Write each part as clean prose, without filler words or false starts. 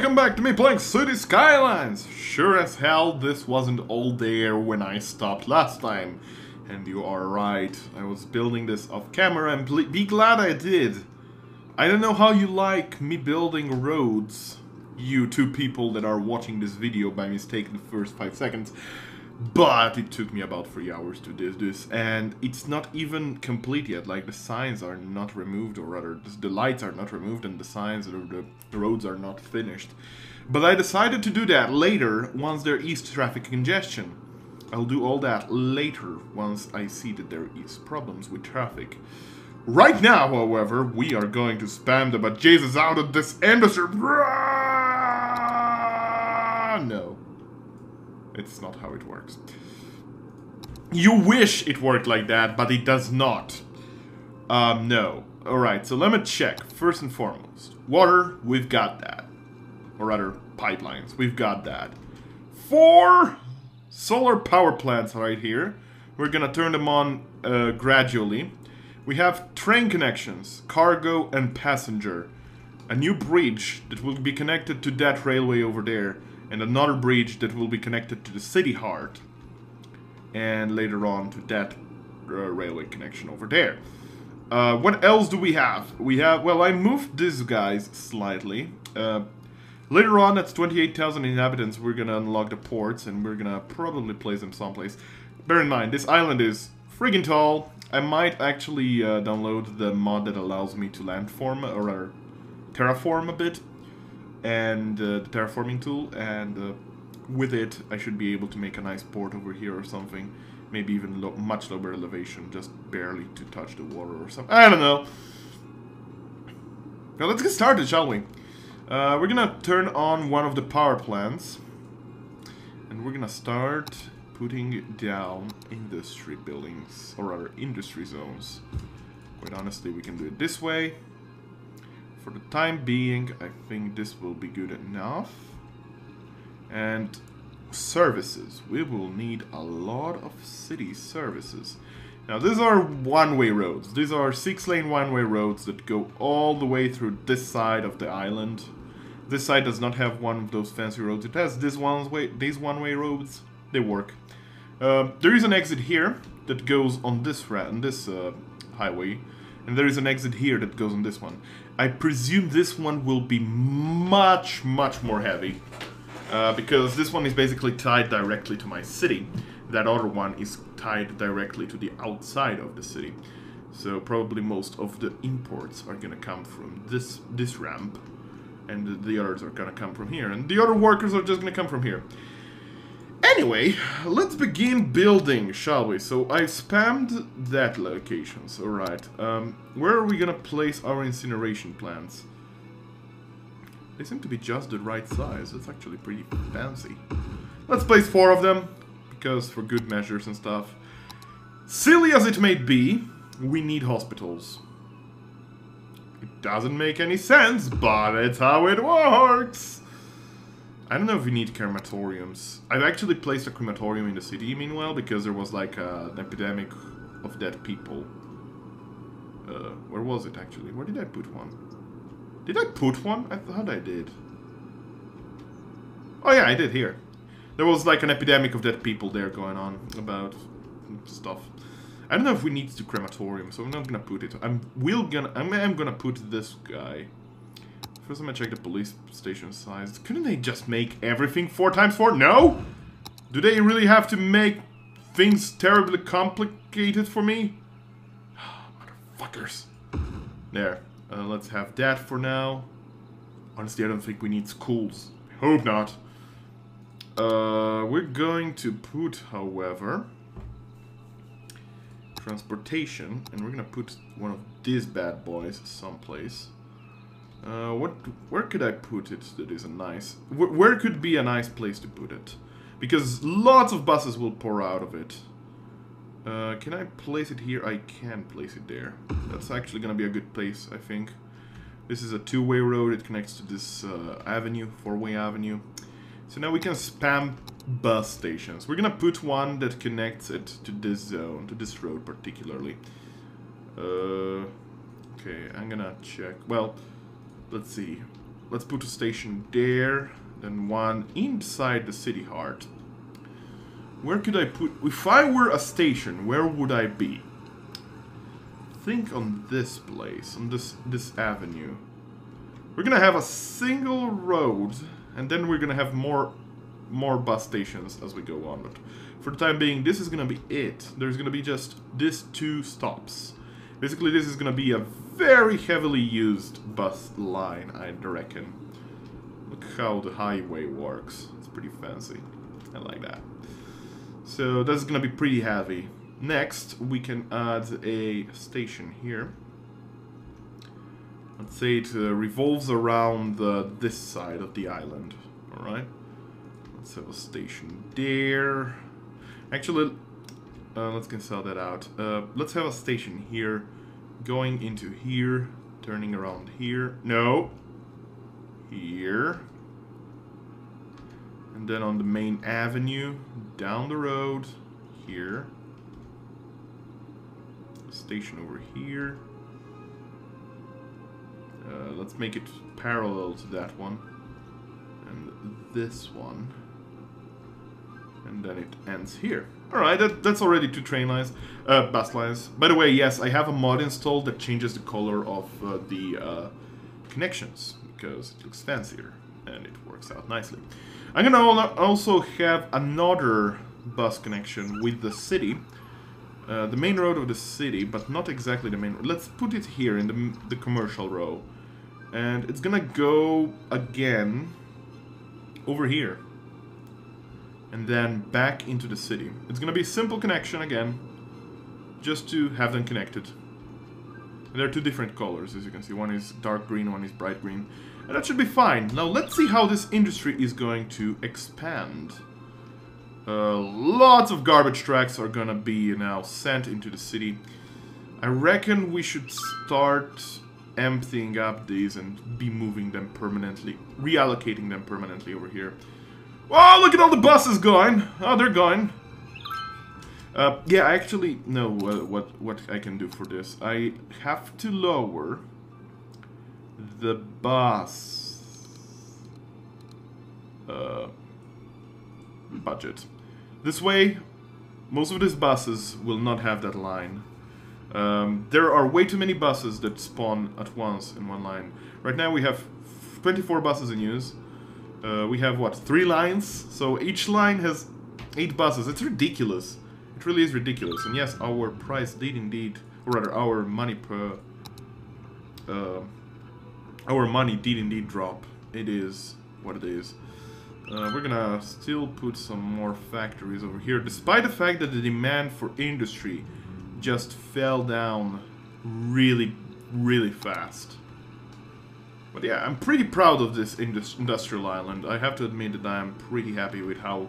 welcome back to me playing City Skylines! Sure as hell this wasn't all there when I stopped last time. And you are right, I was building this off camera and be glad I did. I don't know how you like me building roads, you two people that are watching this video by mistake in the first 5 seconds. But it took me about 3 hours to do this, and it's not even complete yet. Like, the signs are not removed, or rather, the lights are not removed, and the signs or the roads are not finished. But I decided to do that later, once there is traffic congestion. I'll do all that later, once I see that there is problems with traffic. Right now, however, we are going to spam the bejesus out of this industry. No. It's not how it works. You wish it worked like that, but it does not. No. Alright, so let me check. First and foremost. Water, we've got that. Or rather, pipelines, we've got that. 4 solar power plants right here. We're gonna turn them on gradually. We have train connections, cargo and passenger. A new bridge that will be connected to that railway over there. And another bridge that will be connected to the city heart. And later on to that railway connection over there. What else do we have? We have, well, I moved these guys slightly. Later on, at 28,000 inhabitants, we're gonna unlock the ports and we're gonna probably place them someplace. Bear in mind, this island is friggin' tall. I might actually download the mod that allows me to landform, or rather, terraform a bit. And the terraforming tool, and with it I should be able to make a nice port over here or something. Maybe even much lower elevation, just barely to touch the water or something. I don't know. Now let's get started, shall we? We're gonna turn on one of the power plants. And we're gonna start putting down industry buildings, or rather industry zones. Quite honestly, we can do it this way. For the time being, I think this will be good enough. And services. We will need a lot of city services. Now, these are one-way roads. These are 6-lane one-way roads that go all the way through this side of the island. This side does not have one of those fancy roads. It has these one-way roads. They work. There is an exit here that goes on this highway. And there is an exit here that goes on this one. I presume this one will be much more heavy. Because this one is basically tied directly to my city. That other one is tied directly to the outside of the city. So probably most of the imports are gonna come from this ramp. And the others are gonna come from here. And the other workers are just gonna come from here. Anyway, let's begin building, shall we? So I spammed that locations, alright. Where are we gonna place our incineration plants? They seem to be just the right size. That's actually pretty fancy. Let's place 4 of them, because for good measures and stuff. Silly as it may be, we need hospitals. It doesn't make any sense, but it's how it works! I don't know if we need crematoriums. I've actually placed a crematorium in the city, meanwhile, because there was like an epidemic of dead people. Where was it, actually? Where did I put one? Did I put one? I thought I did. Oh yeah, I did, here. There was like an epidemic of dead people there going on about stuff. I don't know if we need to crematorium, so I'm not gonna put it. I'm gonna put this guy. First, I'm gonna check the police station size. Couldn't they just make everything 4 times 4? No? Do they really have to make things terribly complicated for me? Motherfuckers. There. Let's have that for now. Honestly, I don't think we need schools. I hope not. We're going to put, however, transportation, and we're gonna put one of these bad boys someplace. Where could I put it that is a nice... Where could be a nice place to put it? Because lots of buses will pour out of it. Can I place it here? I can place it there. That's actually gonna be a good place, I think. This is a 2-way road. It connects to this avenue, 4-way avenue. So now we can spam bus stations. We're gonna put one that connects it to this zone, to this road particularly. Okay, I'm gonna check. Well, let's see. let's put a station there, then one inside the city heart. Where could I put... If I were a station, where would I be? Think on this place, on this avenue. We're gonna have a single road, and then we're gonna have more bus stations as we go on. But for the time being, this is gonna be it. There's gonna be just these 2 stops. Basically, this is gonna be a very heavily used bus line, I reckon. Look how the highway works. It's pretty fancy. I like that. So that's gonna be pretty heavy. Next, we can add a station here. Let's say it revolves around this side of the island. Alright. Let's have a station there. Actually, let's cancel that out. Let's have a station here. Going into here. Turning around here. No. Here. And then on the main avenue. Down the road. Here. Station over here. Let's make it parallel to that one. And this one. And then it ends here. Alright, that's already 2 train lines. Bus lines. By the way, yes, I have a mod installed that changes the color of the connections. Because it looks fancier. And it works out nicely. I'm gonna also have another bus connection with the city. The main road of the city, but not exactly the main road. Let's put it here in the commercial row. And it's gonna go again over here. And then back into the city. It's gonna be a simple connection again, just to have them connected. And they're 2 different colors, as you can see. One is dark green, one is bright green. And that should be fine. Now let's see how this industry is going to expand. Lots of garbage trucks are gonna be now sent into the city. I reckon we should start emptying up these and be moving them permanently, reallocating them permanently over here. Oh, look at all the buses going! Oh, they're going. Yeah, I actually know what I can do for this. I have to lower the bus budget. This way, most of these buses will not have that line. There are way too many buses that spawn at once in one line. Right now we have 24 buses in use. We have, what, 3 lines? So each line has 8 buses. It's ridiculous. It really is ridiculous. And yes, our price did indeed, or rather our money per... our money did indeed drop. It is what it is. We're gonna still put some more factories over here, despite the fact that the demand for industry just fell down really, really fast. But yeah, I'm pretty proud of this industrial island. I have to admit that I'm pretty happy with how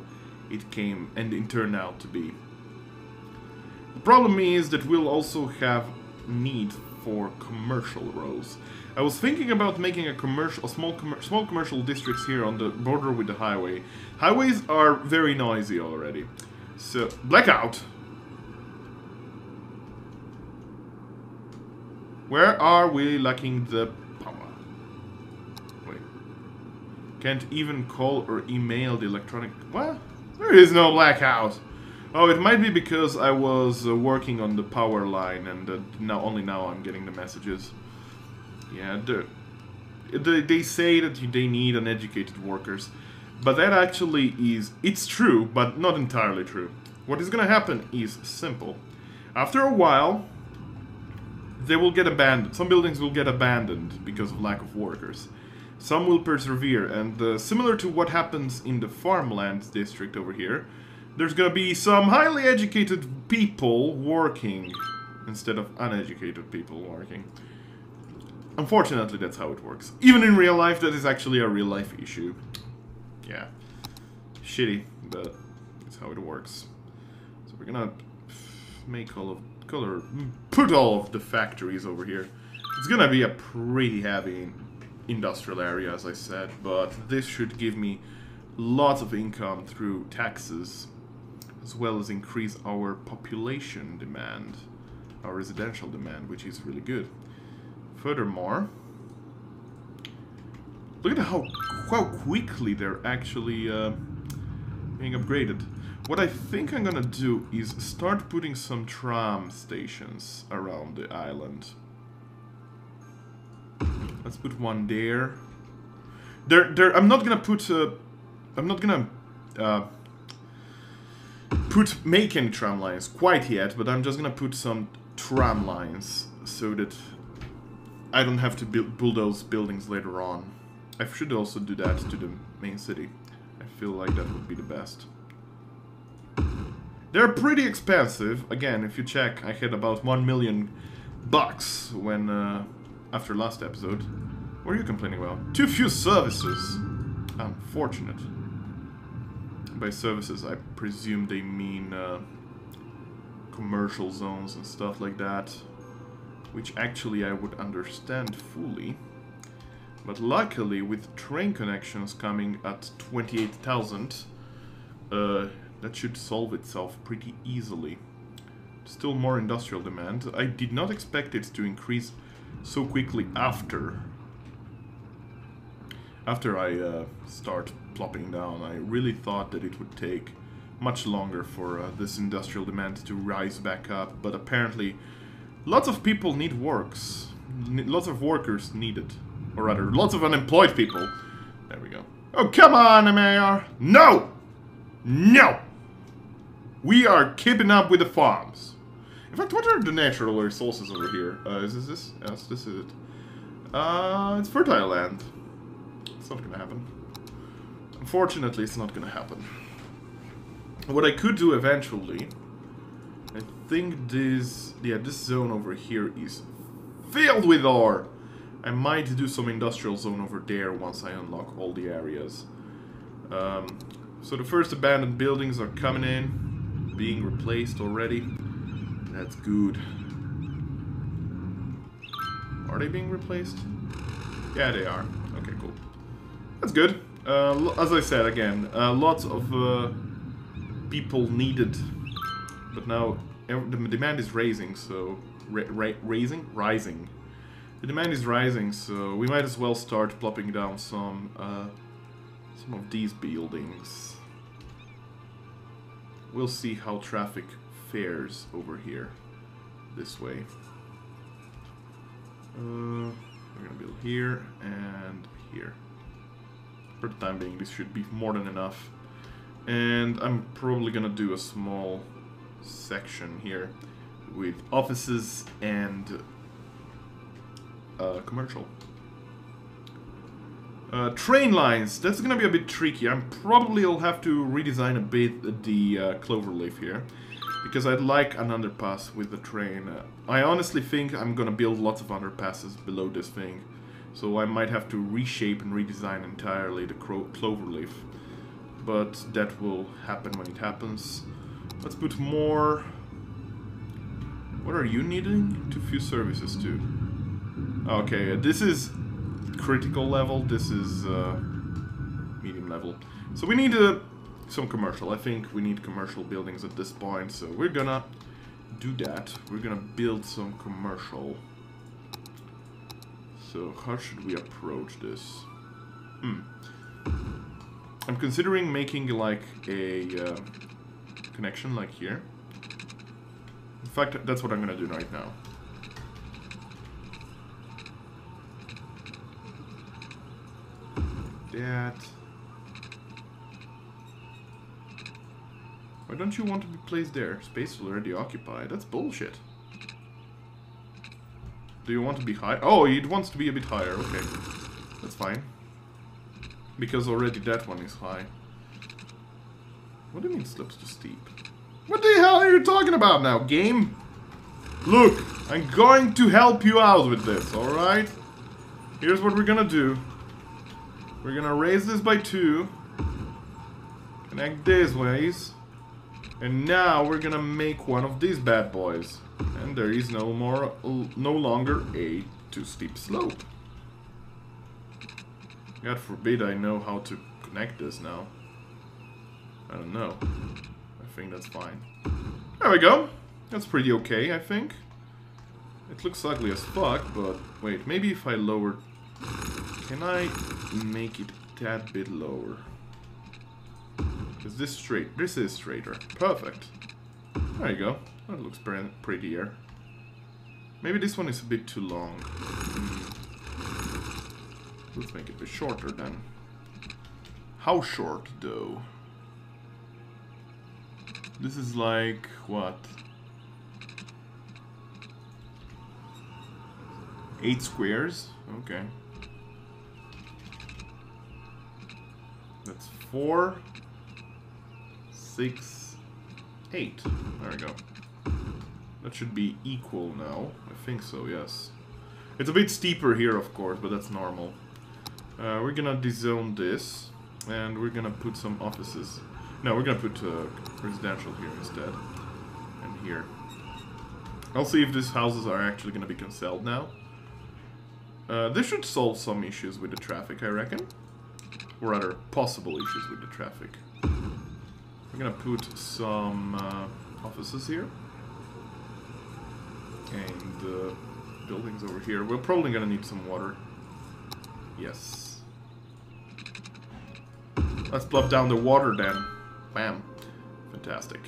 it came and it turned out to be. The problem is that we'll also have need for commercial rows. I was thinking about making a small commercial districts here on the border with the highway. Highways are very noisy already. So, blackout! Where are we lacking the power? Wait. Can't even call or email the electronic... What? There is no blackout! Oh, it might be because I was working on the power line and only now I'm getting the messages. Yeah, they say that they need uneducated workers, but that actually is... It's true, but not entirely true. What is gonna happen is simple. After a while, they will get abandoned. Some buildings will get abandoned because of lack of workers. Some will persevere, and similar to what happens in the farmland district over here, there's gonna be some highly educated people working instead of uneducated people working. Unfortunately, that's how it works. Even in real life, that is actually a real life issue. Yeah. Shitty, but it's how it works. So we're gonna make put all of the factories over here. It's gonna be a pretty heavy industrial area, as I said, but this should give me lots of income through taxes, as well as increase our population demand, our residential demand, which is really good. Furthermore, Look at how quickly they're actually being upgraded. What I think I'm gonna do is start putting some tram stations around the island. Let's put one there. I'm not gonna put. I'm not gonna make any tram lines quite yet, but I'm just gonna put some tram lines so that I don't have to bulldoze buildings later on. I should also do that to the main city. I feel like that would be the best. They're pretty expensive. Again, if you check, I had about $1 million when after last episode. What are you complaining about? Too few services. Unfortunate. By services, I presume they mean commercial zones and stuff like that, which actually I would understand fully. But luckily, with train connections coming at 28,000, that should solve itself pretty easily. Still more industrial demand. I did not expect it to increase so quickly after I start plopping down. I really thought that it would take much longer for this industrial demand to rise back up, but apparently lots of people need works. Lots of workers need it. Or rather, lots of unemployed people. There we go. Oh, come on, Mayor! No! No! We are keeping up with the farms. In fact, what are the natural resources over here? Is this? Yes, this is it. It's fertile land. It's not gonna happen. Unfortunately, it's not gonna happen. What I could do eventually, I think this zone over here is filled with ore. I might do some industrial zone over there once I unlock all the areas. So the first abandoned buildings are coming in, being replaced already. That's good. Are they being replaced? Yeah, they are. Okay, cool. That's good. As I said again, lots of people needed, but now the demand is rising. So rising. The demand is rising, so we might as well start plopping down some of these buildings. We'll see how traffic fares over here, this way. We're gonna build here and here. For the time being, this should be more than enough. And I'm probably gonna do a small section here with offices and commercial. Train lines, that's gonna be a bit tricky. Probably will have to redesign a bit the cloverleaf here, because I'd like an underpass with the train. I honestly think I'm gonna build lots of underpasses below this thing, so I might have to reshape and redesign entirely the cloverleaf, but that will happen when it happens. Let's put more. What are you needing? Too few services too. Okay, this is critical level, this is medium level. So we need some commercial. I think we need commercial buildings at this point, so we're gonna do that. We're gonna build some commercial. So how should we approach this? I'm considering making like a connection like here. In fact, that's what I'm gonna do right now. That. Why don't you want to be placed there? Space is already occupied. That's bullshit. Do you want to be high? Oh, it wants to be a bit higher. Okay. That's fine. Because already that one is high. What do you mean slips too steep? What the hell are you talking about now, game? Look, I'm going to help you out with this, alright? Here's what we're gonna do. We're gonna raise this by 2. Connect these ways. And now we're gonna make one of these bad boys. And there is no longer a too steep slope. God forbid I know how to connect this now. I don't know. I think that's fine. There we go. That's pretty okay, I think. It looks ugly as fuck, but wait, maybe if I lower... Can I... make it a tad bit lower. Is this straight? This is straighter. Perfect. There you go. That looks prettier. Maybe this one is a bit too long. Let's make it a bit shorter then. How short though? This is like what? 8 squares? Okay. That's 4, 6, 8. There we go. That should be equal now. I think so, yes. It's a bit steeper here, of course, but that's normal. We're gonna dezone this, and we're gonna put some offices. No, we're gonna put residential here instead. And here. I'll see if these houses are actually gonna be cancelled now. This should solve some issues with the traffic, I reckon. Or rather, possible issues with the traffic. We're gonna put some offices here. And buildings over here. We're probably gonna need some water. Yes. Let's plop down the water then. Bam. Fantastic.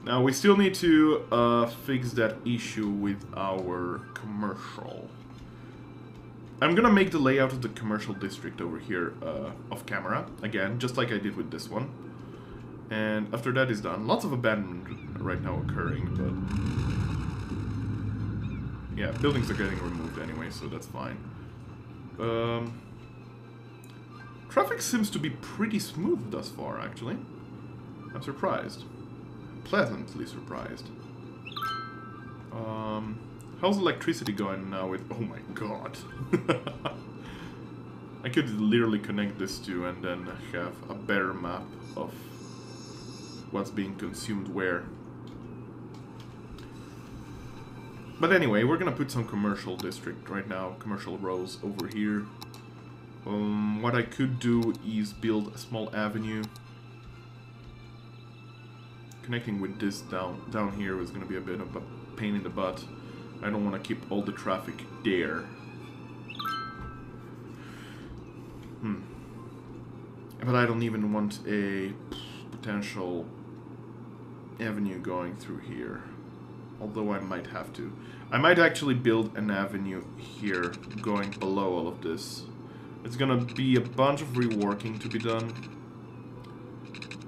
Now we still need to fix that issue with our commercial. I'm gonna make the layout of the commercial district over here off camera, again, just like I did with this one. And after that is done, lots of abandonment right now occurring, but yeah, buildings are getting removed anyway, so that's fine. Traffic seems to be pretty smooth thus far, actually. I'm surprised. Pleasantly surprised. How's electricity going now with... Oh my god. I could literally connect this to and then have a better map of what's being consumed where. But anyway, we're gonna put some commercial district right now, commercial rows over here. What I could do is build a small avenue. Connecting with this down here is gonna be a bit of a pain in the butt. I don't want to keep all the traffic there. But I don't even want a potential avenue going through here. Although I might have to. I might actually build an avenue here going below all of this. It's gonna be a bunch of reworking to be done.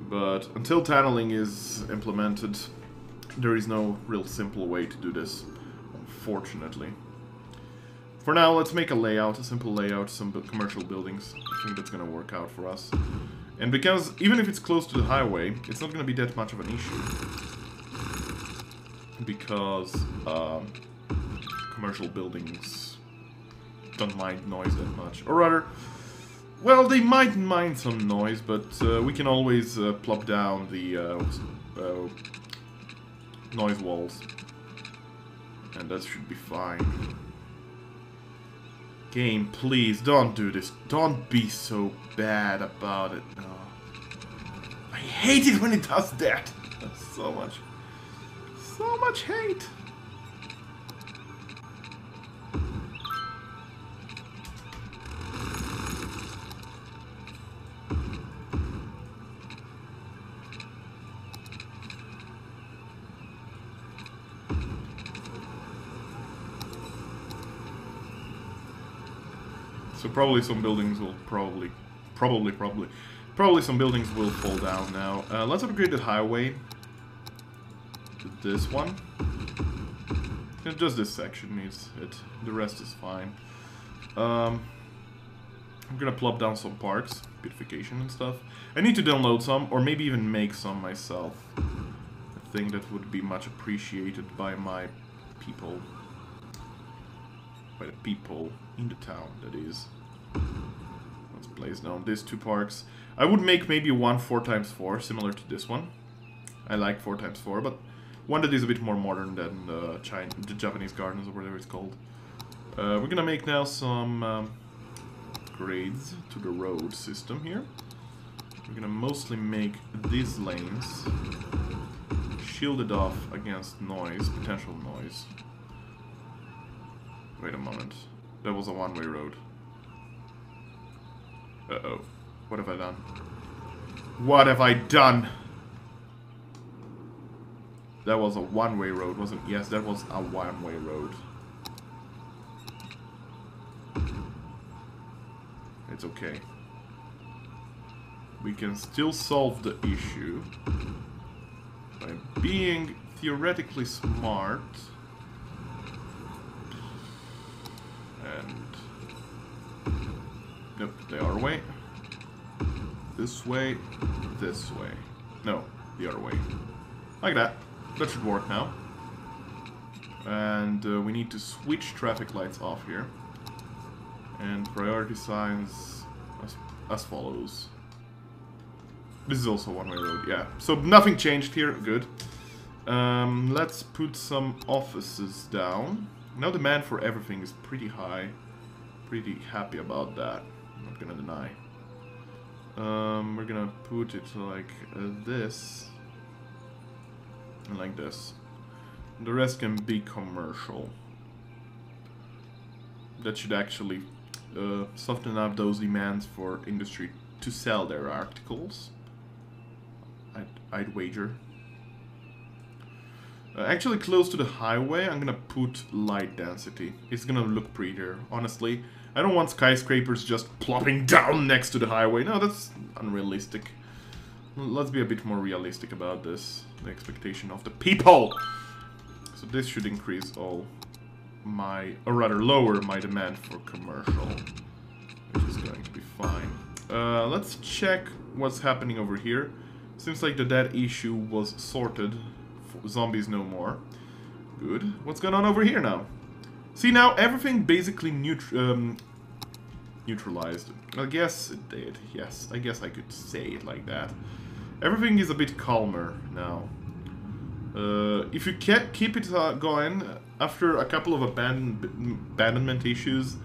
But until tunneling is implemented, there is no real simple way to do this, unfortunately. For now, let's make a layout, a simple layout, some commercial buildings. I think that's gonna work out for us. And because, even if it's close to the highway, it's not gonna be that much of an issue. Because, commercial buildings don't mind noise that much. Or rather, well, they might mind some noise, but we can always plop down the noise walls. And that should be fine. Game, please, don't do this. Don't be so bad about it. No. I hate it when it does that. That's so much hate. So probably some buildings will probably some buildings will fall down now. Let's upgrade the highway to this one. Just this section needs it. The rest is fine. I'm gonna plop down some parks, beautification and stuff. I need to download some, or maybe even make some myself. I think that would be much appreciated by my people. By the people in the town, that is. Let's place down these 2 parks. I would make maybe one 4x4, similar to this one. I like 4x4, but one that is a bit more modern than the Japanese gardens, or whatever it's called. We're gonna make now some grades to the road system here. We're gonna mostly make these lanes shielded off against noise, potential noise. Wait a moment. That was a one-way road. Uh-oh. What have I done? What have I done? That was a one-way road, wasn't it? Yes, that was a one-way road. It's okay. We can still solve the issue by being theoretically smart and nope, the other way. This way, this way. No, the other way. Like that. That should work now. And we need to switch traffic lights off here. And priority signs as follows. This is also one-way road, yeah. So nothing changed here, good. Let's put some offices down. Now demand for everything is pretty high. Pretty happy about that, I'm not gonna deny. We're gonna put it like this. And like this. The rest can be commercial. That should actually soften up those demands for industry to sell their articles. I'd wager. Actually close to the highway, I'm gonna put light density. It's gonna look prettier, honestly. I don't want skyscrapers just plopping down next to the highway. No, that's unrealistic. Let's be a bit more realistic about this. The expectation of the people. So this should increase all my, or rather lower my demand for commercial, which is going to be fine. Let's check what's happening over here. Seems like the dead issue was sorted. Zombies no more. Good. What's going on over here now? See, now everything basically neutralized. I guess it did. Yes, I guess I could say it like that. Everything is a bit calmer now. If you keep it going, after a couple of abandonment issues,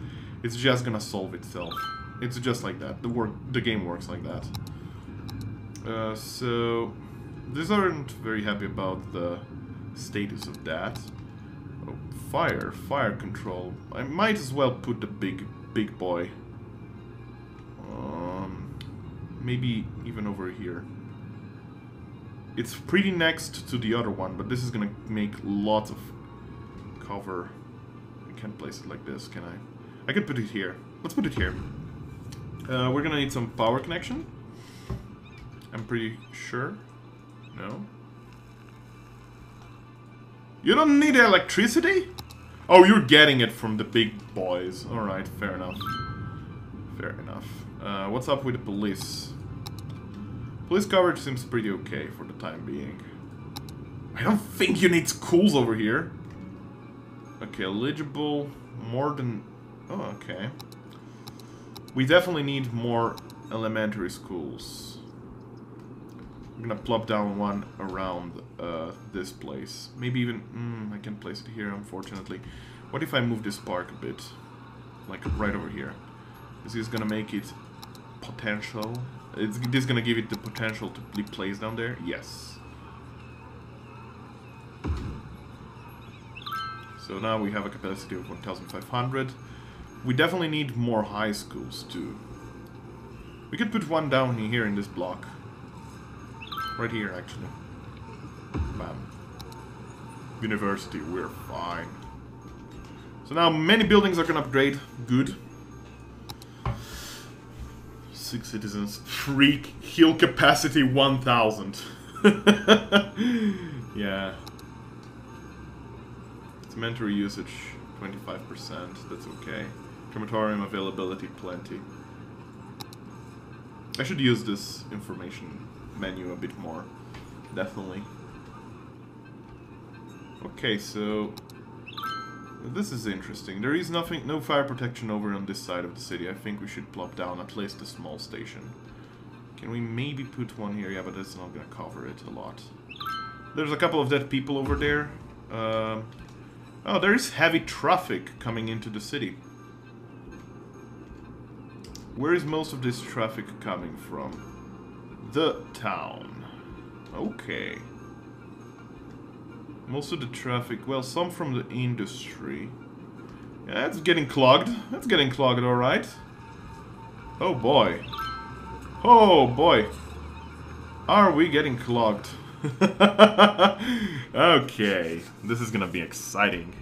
it's just gonna solve itself. It's just like that. The game works like that. So these aren't very happy about the status of that. Oh, fire control. I might as well put the big boy. Maybe even over here. It's pretty next to the other one, but this is gonna make lots of cover. I can't place it like this, can I? I could put it here. Let's put it here. We're gonna need some power connection. I'm pretty sure. No? You don't need electricity? Oh, you're getting it from the big boys. Alright, fair enough. Fair enough. What's up with the police? Police coverage seems pretty okay for the time being. I don't think you need schools over here. Okay, eligible more than... Oh, okay. We definitely need more elementary schools. I'm gonna plop down one around this place. Maybe even... I can't place it here, unfortunately. What if I move this park a bit? Like, right over here. Is this gonna make it potential? Is this gonna give it the potential to be placed down there? Yes. So now we have a capacity of 1,500. We definitely need more high schools too. We could put one down here in this block. Right here, actually. Bam. University, we're fine. So now many buildings are gonna upgrade. Good. 6 citizens. Freak. Heal capacity 1,000. Yeah. Cemetery usage 25%. That's okay. Crematorium availability plenty. I should use this information menu a bit more. Definitely. Okay, so this is interesting. There is no fire protection over on this side of the city. I think we should plop down at least a small station. Can we maybe put one here? Yeah, but that's not gonna cover it a lot. There's a couple of dead people over there. Oh, there is heavy traffic coming into the city. Where is most of this traffic coming from? The town. Okay. Most of the traffic, well, some from the industry. Yeah, it's getting clogged. That's getting clogged, alright. Oh boy. Oh boy. Are we getting clogged? Okay, this is gonna be exciting.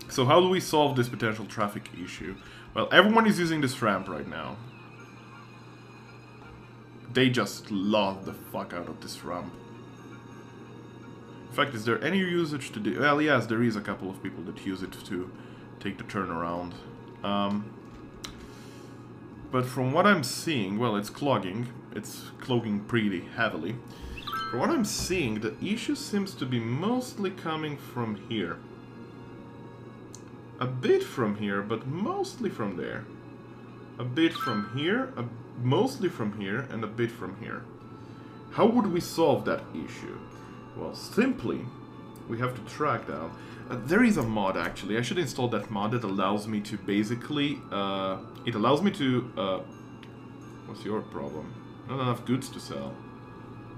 So how do we solve this potential traffic issue? Well, everyone is using this ramp right now. They just love the fuck out of this ramp. In fact, is there any usage to do? Well, yes, there is a couple of people that use it to take the turnaround. But from what I'm seeing, well, it's clogging. It's clogging pretty heavily. From what I'm seeing, the issue seems to be mostly coming from here. A bit from here, but mostly from there. A bit from here, mostly from here, and a bit from here. How would we solve that issue? Well, simply, we have to track down. There is a mod, actually. I should install that mod that allows me to basically... it allows me to... what's your problem? Not enough goods to sell.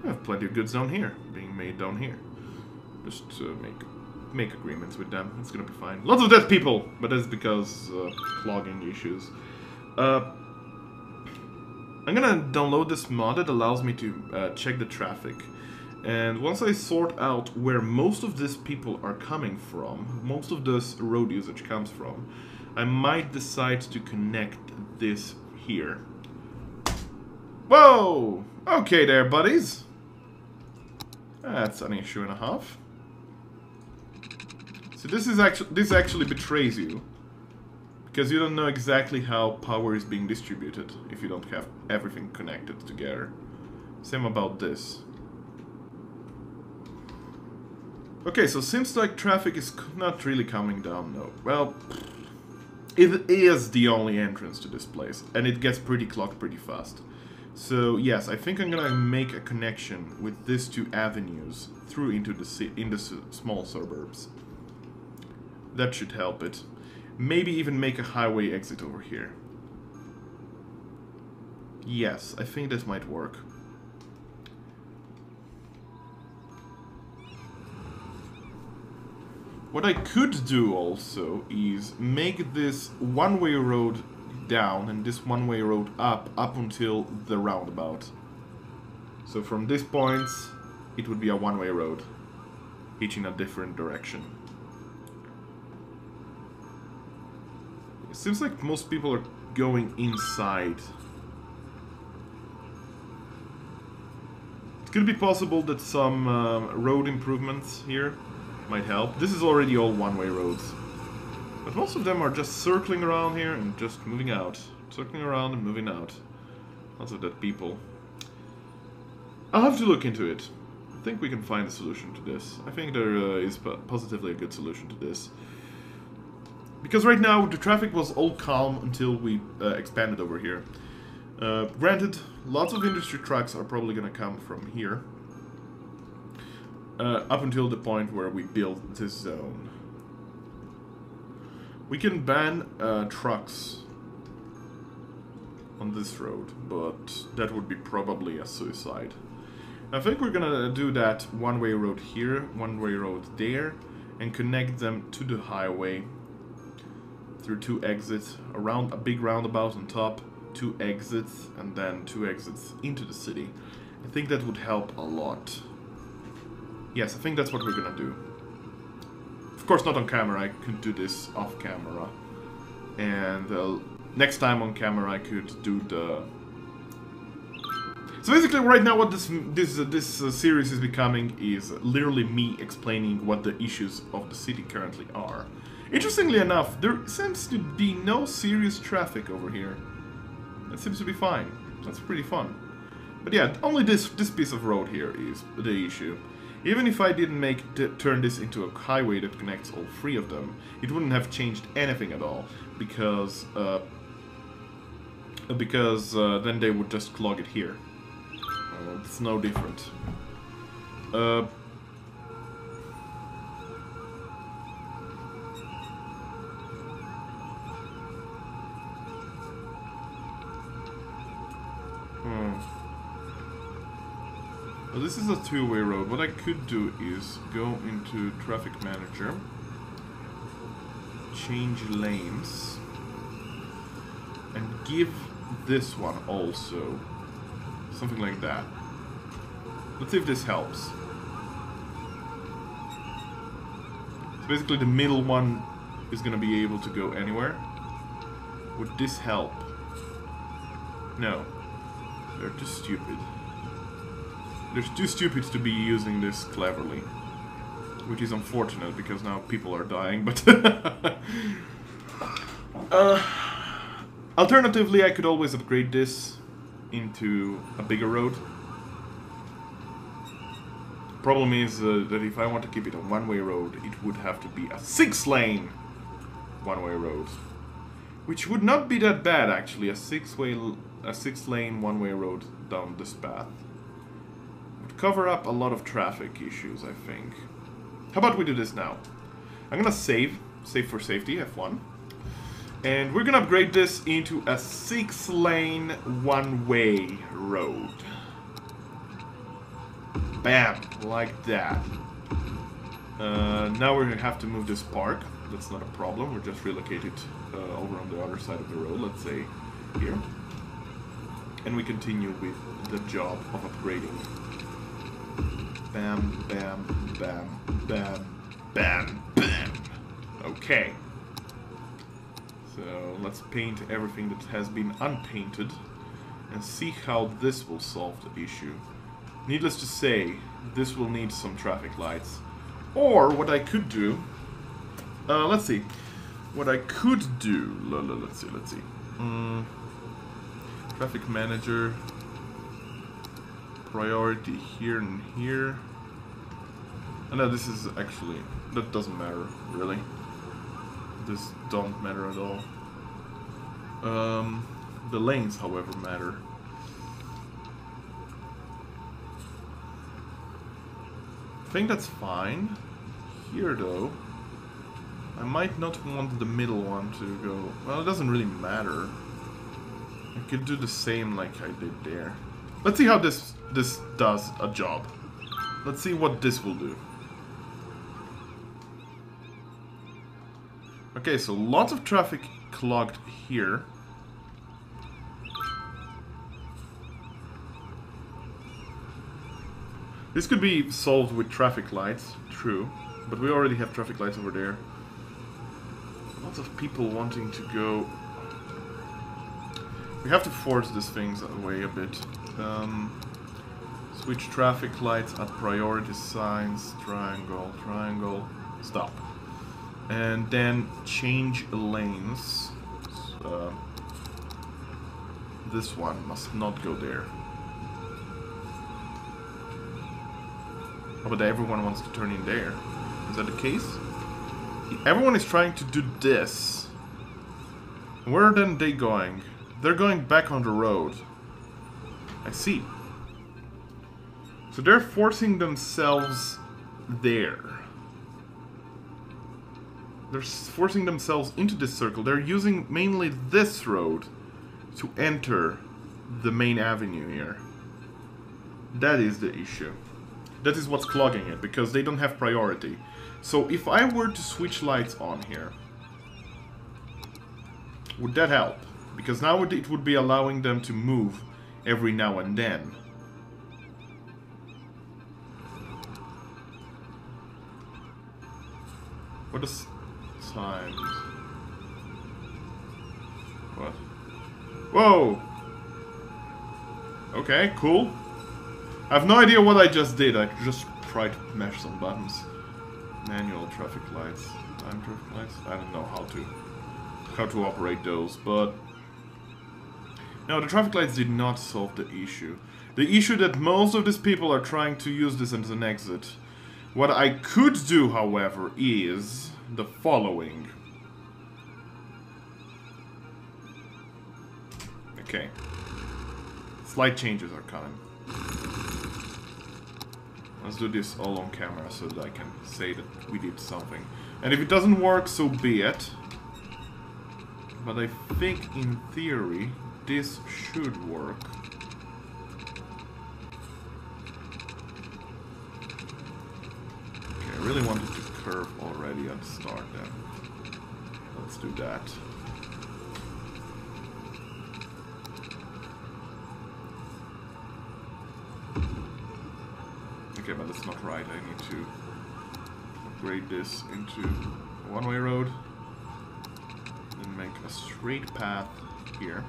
I have plenty of goods down here, being made down here. Just make agreements with them. It's gonna be fine. Lots of dead people, but that's because clogging issues. I'm gonna download this mod that allows me to check the traffic. And once I sort out where most of these people are coming from, most of this road usage comes from, I might decide to connect this here. Whoa! Okay there, buddies. That's an issue and a half. So this actually betrays you, because you don't know exactly how power is being distributed if you don't have everything connected together. Same about this. Okay, so seems like traffic is not really coming down, though. Well, it is the only entrance to this place, and it gets pretty clogged pretty fast. So yes, I think I'm gonna make a connection with these two avenues through into the small suburbs. That should help it. Maybe even make a highway exit over here. Yes, I think that might work. What I could do also is make this one-way road down and this one-way road up until the roundabout. So from this point, it would be a one-way road, each in a different direction. It seems like most people are going inside. It could be possible that some road improvements here might help. This is already all one-way roads. But most of them are just circling around here and just moving out. Circling around and moving out. Lots of dead people. I'll have to look into it. I think we can find a solution to this. I think there is positively a good solution to this. Because right now the traffic was all calm until we expanded over here. Granted, lots of industry trucks are probably gonna come from here. Up until the point where we build this zone. We can ban trucks on this road, but that would be probably a suicide. I think we're gonna do that one-way road here, one-way road there, and connect them to the highway through two exits, around a big roundabout on top, two exits, and then two exits into the city. I think that would help a lot. Yes, I think that's what we're gonna do. Of course not on camera, I could do this off camera. And next time on camera I could do the... So basically right now what this series is becoming is literally me explaining what the issues of the city currently are. Interestingly enough, there seems to be no serious traffic over here. It seems to be fine. That's pretty fun. But yeah, only this piece of road here is the issue. Even if I didn't turn this into a highway that connects all three of them, it wouldn't have changed anything at all, because then they would just clog it here. It's no different. Well, this is a two-way road. What I could do is go into Traffic Manager, change lanes, and give this one also something like that. Let's see if this helps. So basically the middle one is gonna be able to go anywhere. Would this help? No. They're too stupid. They're too stupid to be using this cleverly. Which is unfortunate, because now people are dying, but... alternatively, I could always upgrade this into a bigger road. Problem is that if I want to keep it a one-way road, it would have to be a 6-lane one-way road. Which would not be that bad, actually. A 6-lane one-way road down this path would cover up a lot of traffic issues, I think. How about we do this now? I'm gonna save for safety, F1. And we're gonna upgrade this into a 6-lane one-way road. Bam, like that. Now we're gonna have to move this park. That's not a problem. We'll just relocate it over on the other side of the road, let's say here. And we continue with the job of upgrading. Bam, bam, bam, bam, bam, bam. Okay. So let's paint everything that has been unpainted and see how this will solve the issue. Needless to say, this will need some traffic lights. Or what I could do... let's see. What I could do... Let's see. Traffic manager. Priority here and here. Oh, no, this is actually... That doesn't matter, really. This don't matter at all. The lanes, however, matter. I think that's fine. Here, though, I might not want the middle one to go... Well, it doesn't really matter. I could do the same like I did there. Let's see how this does a job. Let's see what this will do. Okay, so lots of traffic clogged here. This could be solved with traffic lights, true. But we already have traffic lights over there. Lots of people wanting to go... We have to force these things away a bit. Switch traffic lights at priority signs, triangle, triangle, stop. And then change lanes. This one must not go there. Oh, but everyone wants to turn in there. Is that the case? Everyone is trying to do this. Where are then they going? They're going back on the road. I see. So they're forcing themselves there. They're forcing themselves into this circle. They're using mainly this road to enter the main avenue here. That is the issue. That is what's clogging it, because they don't have priority. So if I were to switch lights on here, would that help? Because now it would be allowing them to move every now and then. What is times? What? Whoa! Okay, cool. I have no idea what I just did. I just tried to mash some buttons. Manual traffic lights. Time traffic lights? I don't know how to operate those, but... No, the traffic lights did not solve the issue. The issue that most of these people are trying to use this as an exit. What I could do, however, is the following. Okay. Slight changes are coming. Let's do this all on camera so that I can say that we did something. And if it doesn't work, so be it. But I think, in theory, this should work. Okay, I really wanted to curve already at the start then. Let's do that. Okay, but that's not right. I need to upgrade this into a one-way road. Then make a straight path here.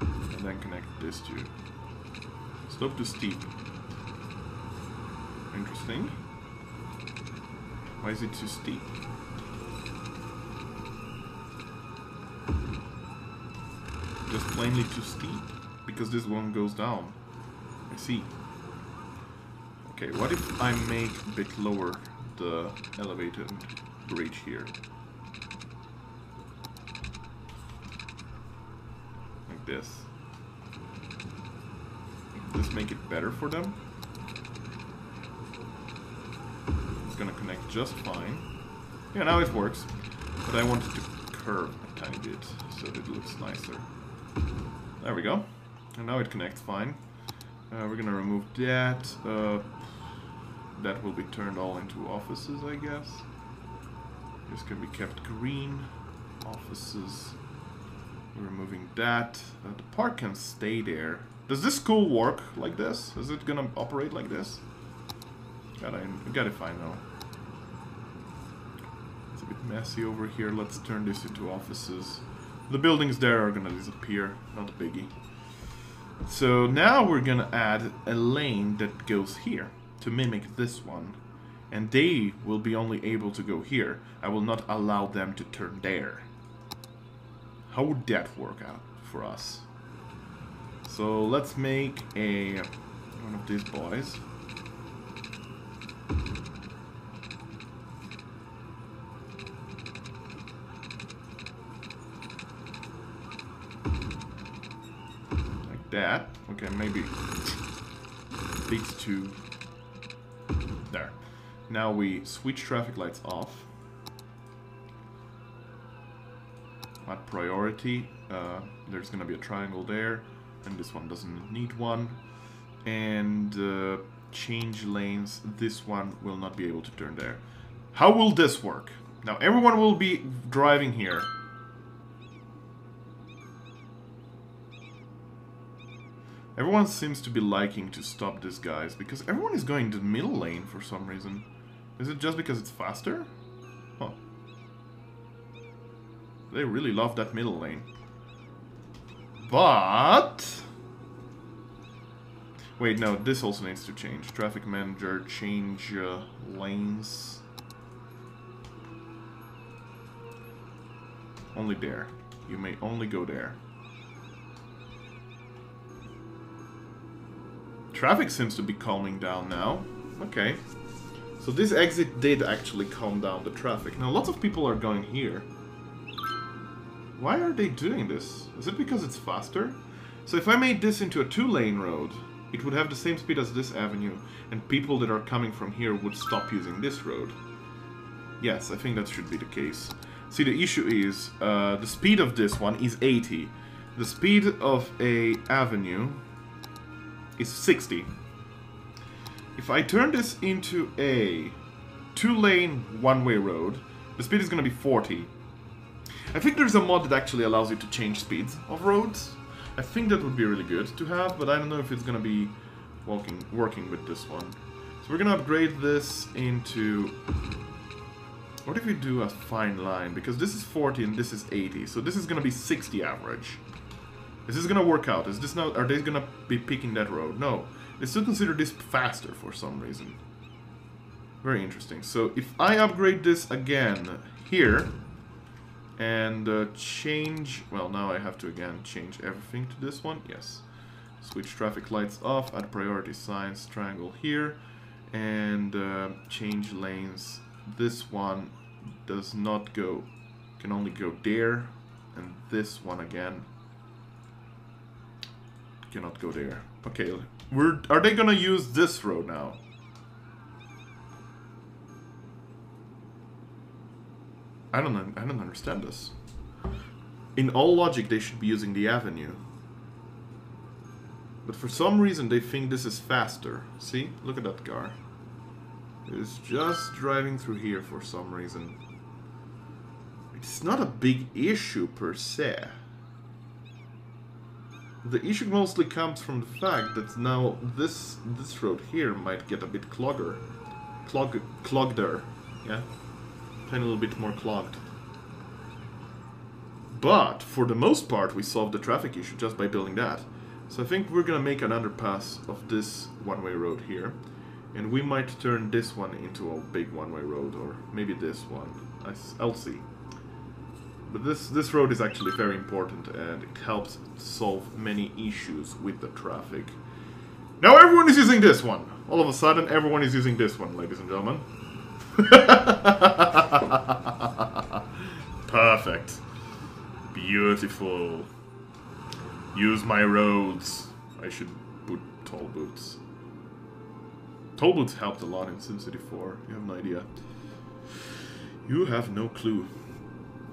And then connect this to slope to steep. Interesting. Why is it too steep? Just plainly too steep. Because this one goes down. I see. Okay, what if I make a bit lower the elevated bridge here? Like this. Just make it better for them. It's gonna connect just fine. Yeah, now it works. But I want it to curve a tiny bit so that it looks nicer. There we go. And now it connects fine. We're gonna remove that. That will be turned all into offices, I guess. This can be kept green. Offices. We're removing that. The park can stay there. Does this school work like this? Is it gonna operate like this? Gotta find out. It's a bit messy over here. Let's turn this into offices. The buildings there are gonna disappear. Not a biggie. So now we're gonna add a lane that goes here to mimic this one. And they will be only able to go here. I will not allow them to turn there. How would that work out for us? So let's make one of these boys. Like that. Okay, maybe these two. There. Now we switch traffic lights off. At priority, there's gonna be a triangle there, and this one doesn't need one. And change lanes, this one will not be able to turn there. How will this work? Now everyone will be driving here. Everyone seems to be liking to stop these guys, because everyone is going to the middle lane for some reason. Is it just because it's faster? Huh. They really love that middle lane. But... wait, no, this also needs to change. Traffic manager, change lanes. Only there. You may only go there. Traffic seems to be calming down now. Okay. So this exit did actually calm down the traffic. Now lots of people are going here. Why are they doing this? Is it because it's faster? So if I made this into a two-lane road, it would have the same speed as this avenue, and people that are coming from here would stop using this road. Yes, I think that should be the case. See, the issue is, the speed of this one is 80. The speed of a avenue is 60. If I turn this into a two-lane, one-way road, the speed is going to be 40. I think there's a mod that actually allows you to change speeds of roads. I think that would be really good to have, but I don't know if it's going to be working with this one. So we're going to upgrade this into... what if we do a fine line? Because this is 40 and this is 80, so this is going to be 60 average. Is this going to work out? Is this now? Are they going to be picking that road? No. They still consider this faster for some reason. Very interesting. So if I upgrade this again here and change... well, now I have to again change everything to this one. Yes. Switch traffic lights off, add priority signs, triangle here, and change lanes. This one does not go, can only go there, and this one again cannot go there. Okay, are they gonna use this road now? I don't understand this. In all logic, they should be using the avenue. But for some reason, they think this is faster. See? Look at that car. It's just driving through here for some reason. It's not a big issue per se. The issue mostly comes from the fact that now this road here might get a bit cloggeder. Yeah? Tiny little bit more clogged. But, for the most part, we solved the traffic issue just by building that. So I think we're gonna make an underpass of this one-way road here. And we might turn this one into a big one-way road, or maybe this one. I'll see. But this road is actually very important, and it helps solve many issues with the traffic. Now everyone is using this one! All of a sudden, everyone is using this one, ladies and gentlemen. Perfect. Beautiful. Use my roads. I should put toll booths. Toll booths helped a lot in SimCity 4. You have no idea. You have no clue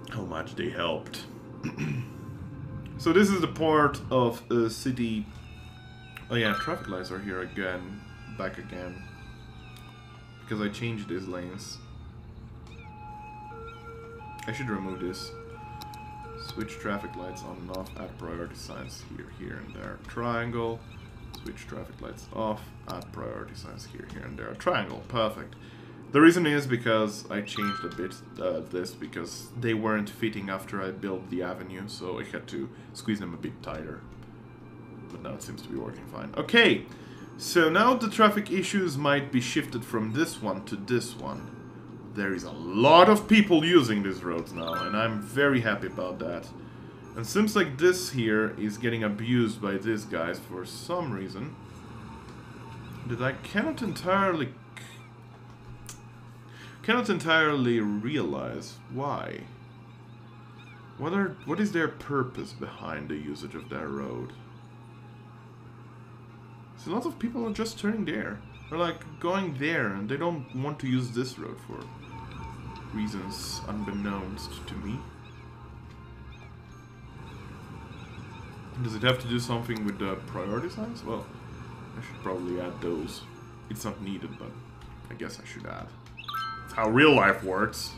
how much they helped. So this is the part of a city. Oh yeah, traffic lights are here again. Back again. Because I changed these lanes. I should remove this. Switch traffic lights on and off, add priority signs here, here, and there. Triangle. Switch traffic lights off, add priority signs here, here, and there. Triangle. Perfect. The reason is because I changed a bit this because they weren't fitting after I built the avenue, so I had to squeeze them a bit tighter. But now it seems to be working fine. Okay, so now the traffic issues might be shifted from this one to this one. There is a lot of people using these roads now, and I'm very happy about that. And seems like this here is getting abused by these guys for some reason that I cannot entirely realize why. What is their purpose behind the usage of that road? So a lot of people are just turning there. They're like going there and they don't want to use this road for reasons unbeknownst to me. Does it have to do something with the priority signs? Well, I should probably add those. It's not needed, but I guess I should add. That's how real life works.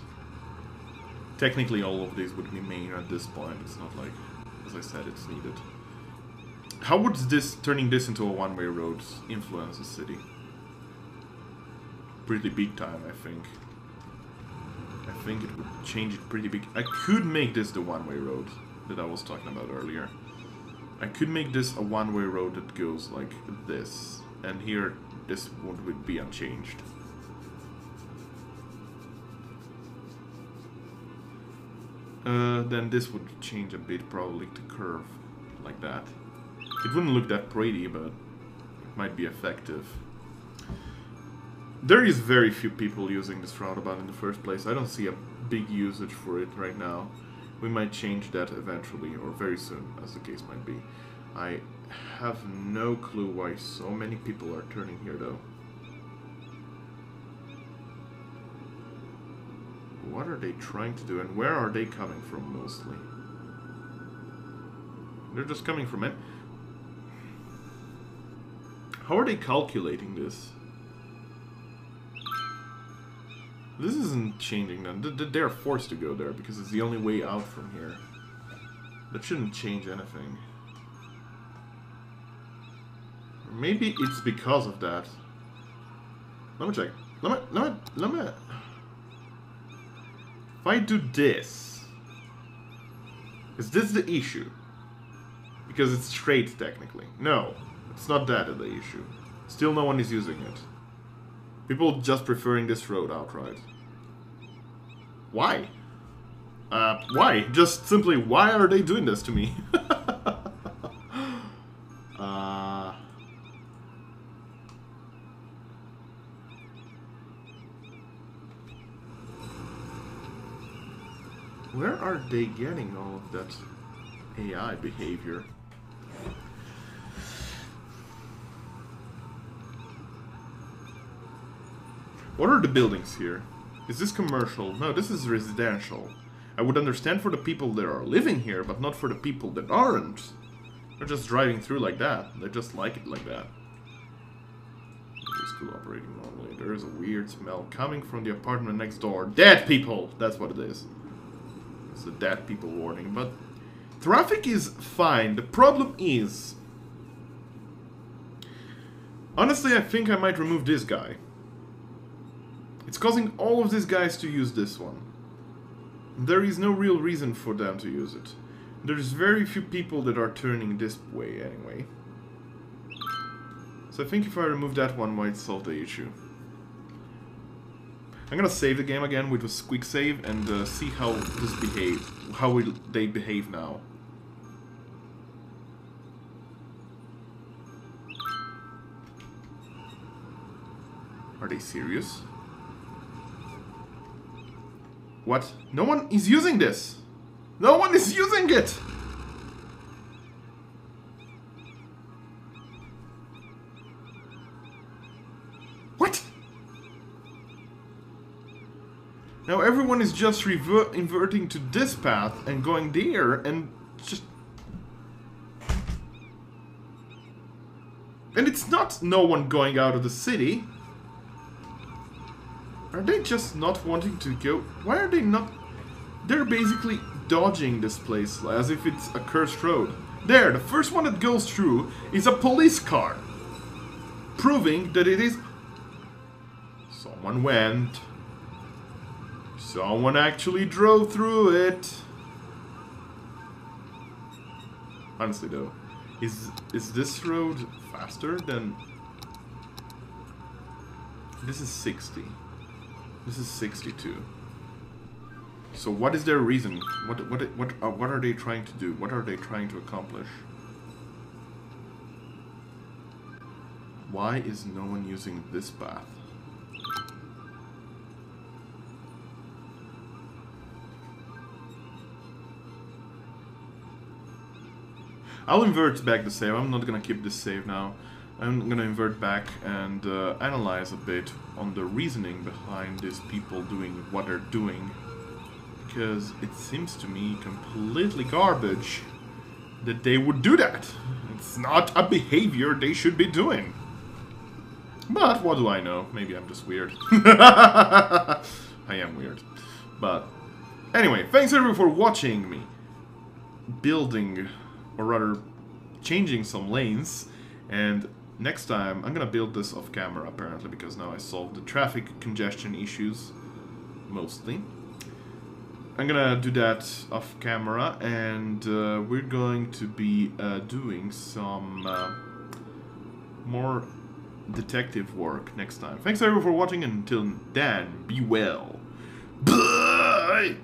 Technically all of these would be main at this point. It's not like, as I said, it's needed. How would this, turning this into a one-way road, influence the city? Pretty big time, I think. I think it would change it pretty big. I could make this the one-way road that I was talking about earlier. I could make this a one-way road that goes like this. And here, this would be unchanged. Then this would change a bit, probably, to curve like that. It wouldn't look that pretty, but it might be effective. There is very few people using this roundabout in the first place. I don't see a big usage for it right now. We might change that eventually, or very soon, as the case might be. I have no clue why so many people are turning here, though. What are they trying to do, and where are they coming from, mostly? They're just coming from it. How are they calculating this? This isn't changing them. They're forced to go there because it's the only way out from here. That shouldn't change anything. Maybe it's because of that. Let me check. Let me... If I do this... Is this the issue? Because it's straight, technically. No, it's not that the issue. Still no one is using it. People just preferring this road outright. Why? Why? Just simply, why are they doing this to me? Where are they getting all of that AI behavior? What are the buildings here? Is this commercial? No, this is residential. I would understand for the people that are living here, but not for the people that aren't. They're just driving through like that. They just like it like that. School operating normally. There is a weird smell coming from the apartment next door. Dead people! That's what it is. It's a dead people warning, but Traffic is fine. The problem is... Honestly, I think I might remove this guy. It's causing all of these guys to use this one. There is no real reason for them to use it. There's very few people that are turning this way anyway. So I think if I remove that one, might solve the issue. I'm gonna save the game again with a quick save and see how this behaves. How will they behave now? Are they serious? What? No one is using this! No one is using it! What? Now everyone is just inverting to this path and going there and just... And it's not no one going out of the city. Are they just not wanting to go? Why are they not? They're basically dodging this place as if it's a cursed road. There, the first one that goes through is a police car. Proving that it is... Someone went. Someone actually drove through it. Honestly though, is this road faster than... This is 60. This is 62. So what is their reason? What are they trying to do? What are they trying to accomplish? Why is no one using this path? I'll invert back the save. I'm not gonna keep this save now. I'm gonna invert back and analyze a bit on the reasoning behind these people doing what they're doing. Because it seems to me completely garbage that they would do that. It's not a behavior they should be doing. But what do I know? Maybe I'm just weird. I am weird. But anyway, thanks everyone for watching me building, or rather changing some lanes. And next time, I'm gonna build this off camera apparently, because now I solved the traffic congestion issues, mostly. I'm gonna do that off camera, and we're going to be doing some more detective work next time. Thanks everyone for watching, and until then, be well. Bye!